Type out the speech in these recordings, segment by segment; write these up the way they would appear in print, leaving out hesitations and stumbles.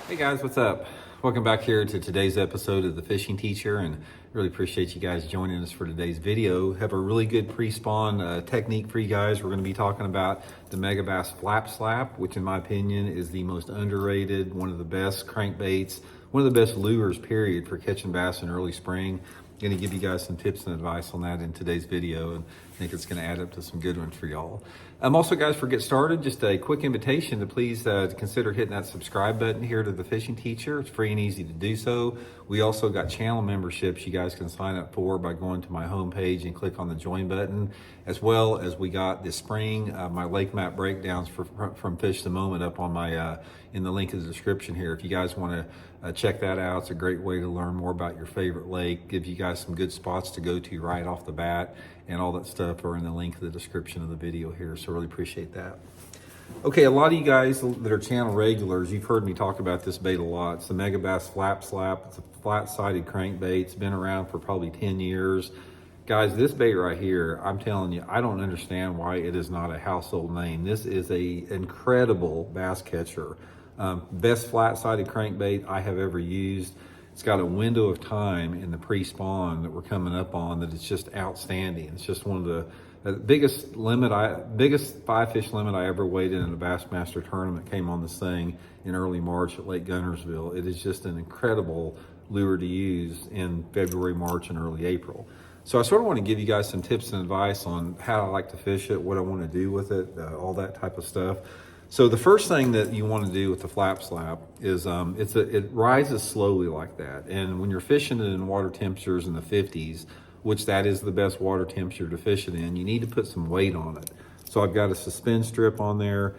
Hey guys, what's up? Welcome back here to today's episode of The Fishing Teacher, and really appreciate you guys joining us for today's video. Have a really good pre-spawn technique for you guys. We're going to be talking about the Mega Bass Flap Slap, which in my opinion is the most underrated, one of the best crankbaits, one of the best lures, period, for catching bass in early spring. I'm going to give you guys some tips and advice on that in today's video, and I think it's going to add up to some good ones for y'all. Also, guys, for get started, just a quick invitation to please consider hitting that subscribe button here to The Fishing Teacher. It's free and easy to do so. We also got channel memberships you guys can sign up for by going to my homepage and click on the join button, as well as we got this spring my lake map breakdowns from Fish the Moment up on my in the link in the description here. If you guys want to check that out, it's a great way to learn more about your favorite lake, give you guys some good spots to go to right off the bat, and all that stuff are in the link in the description of the video here, so really appreciate that. Okay, a lot of you guys that are channel regulars, you've heard me talk about this bait a lot. It's the Mega Bass Flap Slap. It's a flat-sided crankbait. It's been around for probably 10 years. Guys, this bait right here, I'm telling you, I don't understand why it is not a household name. This is a incredible bass catcher. Best flat-sided crankbait I have ever used. It's got a window of time in the pre-spawn that we're coming up on that it's just outstanding. It's just one of the biggest five fish limit I ever weighed in a Bassmaster tournament came on this thing in early March at Lake Gunnersville. It is just an incredible lure to use in February, March, and early April. So I sort of want to give you guys some tips and advice on how I like to fish it, what I want to do with it, all that type of stuff. So the first thing that you want to do with the flap slap is it rises slowly like that. And when you're fishing it in water temperatures in the 50s, which that is the best water temperature to fish it in, you need to put some weight on it. So I've got a suspend strip on there.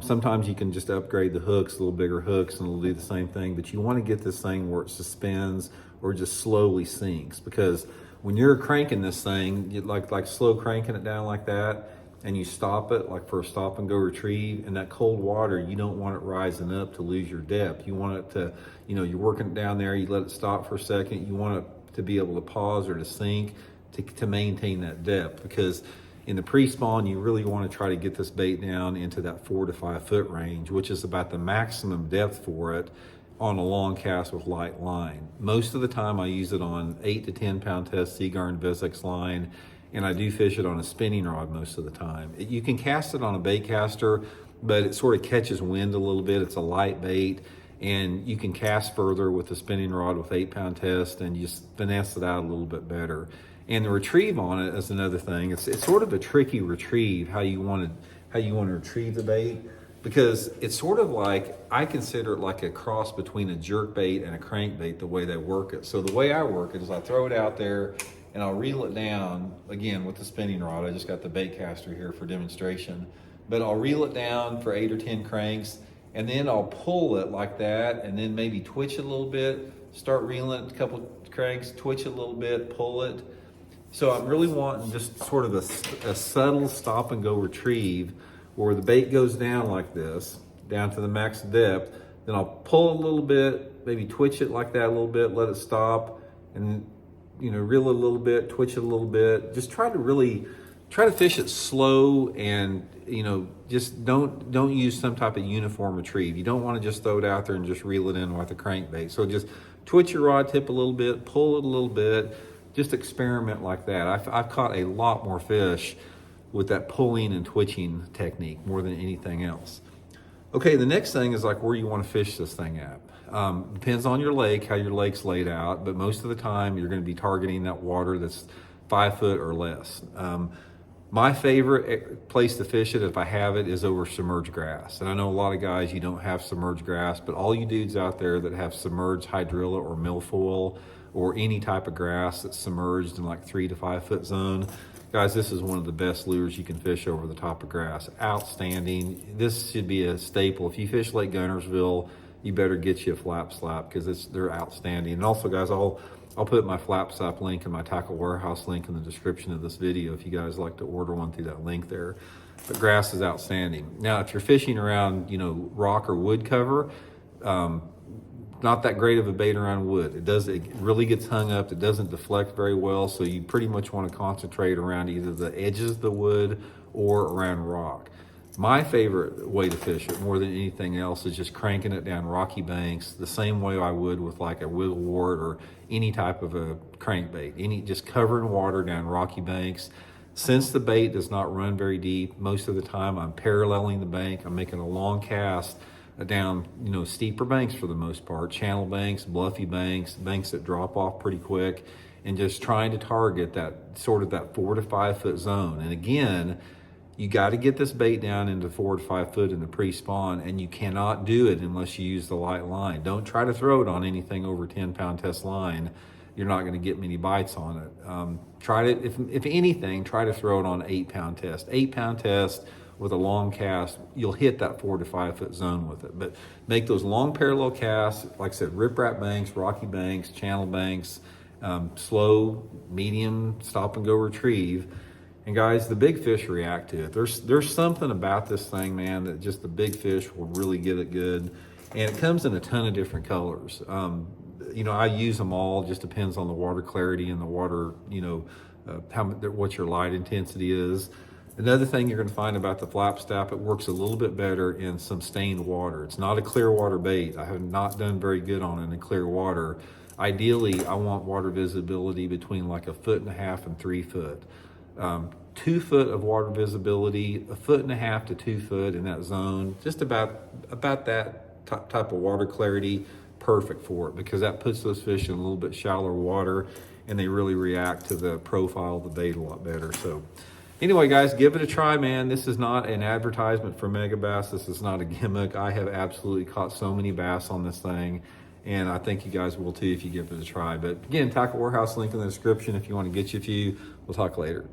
Sometimes you can just upgrade the hooks, a little bigger hooks, and it'll do the same thing. But you want to get this thing where it suspends or just slowly sinks, because when you're cranking this thing, you like slow cranking it down like that, and you stop it like for a stop and go retrieve, in that cold water, you don't want it rising up to lose your depth. You want it to, you're working it down there, you let it stop for a second, you want it to be able to pause or to sink to maintain that depth, because in the pre-spawn, you really want to try to get this bait down into that 4 to 5 foot range, which is about the maximum depth for it on a long cast with light line. Most of the time I use it on 8 to 10 pound test Seaguar Visix line, and I do fish it on a spinning rod most of the time. You can cast it on a bait caster, but it sort of catches wind a little bit. It's a light bait, and you can cast further with a spinning rod with 8 pound test and just finesse it out a little bit better. And the retrieve on it is another thing. It's sort of a tricky retrieve, how you want to retrieve the bait, because it's sort of like, I consider it like a cross between a jerk bait and a crankbait, the way they work it. So the way I work it is I throw it out there and I'll reel it down, again, with the spinning rod. I just got the bait caster here for demonstration. But I'll reel it down for 8 or 10 cranks, and then I'll pull it like that, and then maybe twitch it a little bit, start reeling it a couple cranks, twitch it a little bit, pull it. So I'm really wanting just sort of a subtle stop and go retrieve, where the bait goes down like this, down to the max depth. Then I'll pull a little bit, maybe twitch it like that a little bit, let it stop, and reel it a little bit, twitch it a little bit. Just try to fish it slow, and just don't use some type of uniform retrieve. You don't want to just throw it out there and just reel it in with a crankbait. So just twitch your rod tip a little bit, pull it a little bit, just experiment like that. I've caught a lot more fish with that pulling and twitching technique more than anything else. Okay, the next thing is like where you want to fish this thing at. Depends on your lake, how your lake's laid out, but most of the time you're going to be targeting that water that's 5 foot or less. My favorite place to fish it, if I have it, is over submerged grass. And I know a lot of guys, you don't have submerged grass, but all you dudes out there that have submerged hydrilla or milfoil or any type of grass that's submerged in like 3 to 5 foot zone, guys, this is one of the best lures you can fish over the top of grass. Outstanding. This should be a staple. If you fish Lake Gunnersville, you better get you a flap slap, because they're outstanding. And also, guys, I'll put my flap slap link and my tackle warehouse link in the description of this video if you guys like to order one through that link there. But grass is outstanding. Now, if you're fishing around, rock or wood cover, not that great of a bait around wood. It really gets hung up. It doesn't deflect very well. So you pretty much want to concentrate around either the edges of the wood or around rock. My favorite way to fish it more than anything else is just cranking it down rocky banks the same way I would with like a wigglewort or any type of a crankbait. Just covering water down rocky banks. Since the bait does not run very deep, most of the time I'm paralleling the bank. I'm making a long cast down, steeper banks for the most part, channel banks, bluffy banks, banks that drop off pretty quick, and just trying to target that sort of that 4 to 5 foot zone. And again, you got to get this bait down into 4 to 5 foot in the pre-spawn, and you cannot do it unless you use the light line. Don't try to throw it on anything over 10-pound test line. You're not going to get many bites on it. Try to, if anything, try to throw it on 8-pound test. 8-pound test with a long cast, you'll hit that 4 to 5 foot zone with it. But make those long parallel casts, like I said, riprap banks, rocky banks, channel banks, slow, medium, stop and go retrieve. And guys, the big fish react to it. There's something about this thing, man, that just the big fish will really get it good. And it comes in a ton of different colors. I use them all, just depends on the water clarity and the water, what your light intensity is. Another thing you're gonna find about the flap stap, it works a little bit better in some stained water. It's not a clear water bait. I have not done very good on it in clear water. Ideally, I want water visibility between like 1.5 foot and 3 foot. 2 foot of water visibility, 1.5 to 2 foot in that zone, just about that type of water clarity, perfect for it, because that puts those fish in a little bit shallower water and they really react to the profile of the bait a lot better. So anyway, guys, give it a try, man. This is not an advertisement for Mega Bass. This is not a gimmick. I have absolutely caught so many bass on this thing, and I think you guys will too if you give it a try. But again, Tackle Warehouse, link in the description if you want to get you a few. We'll talk later.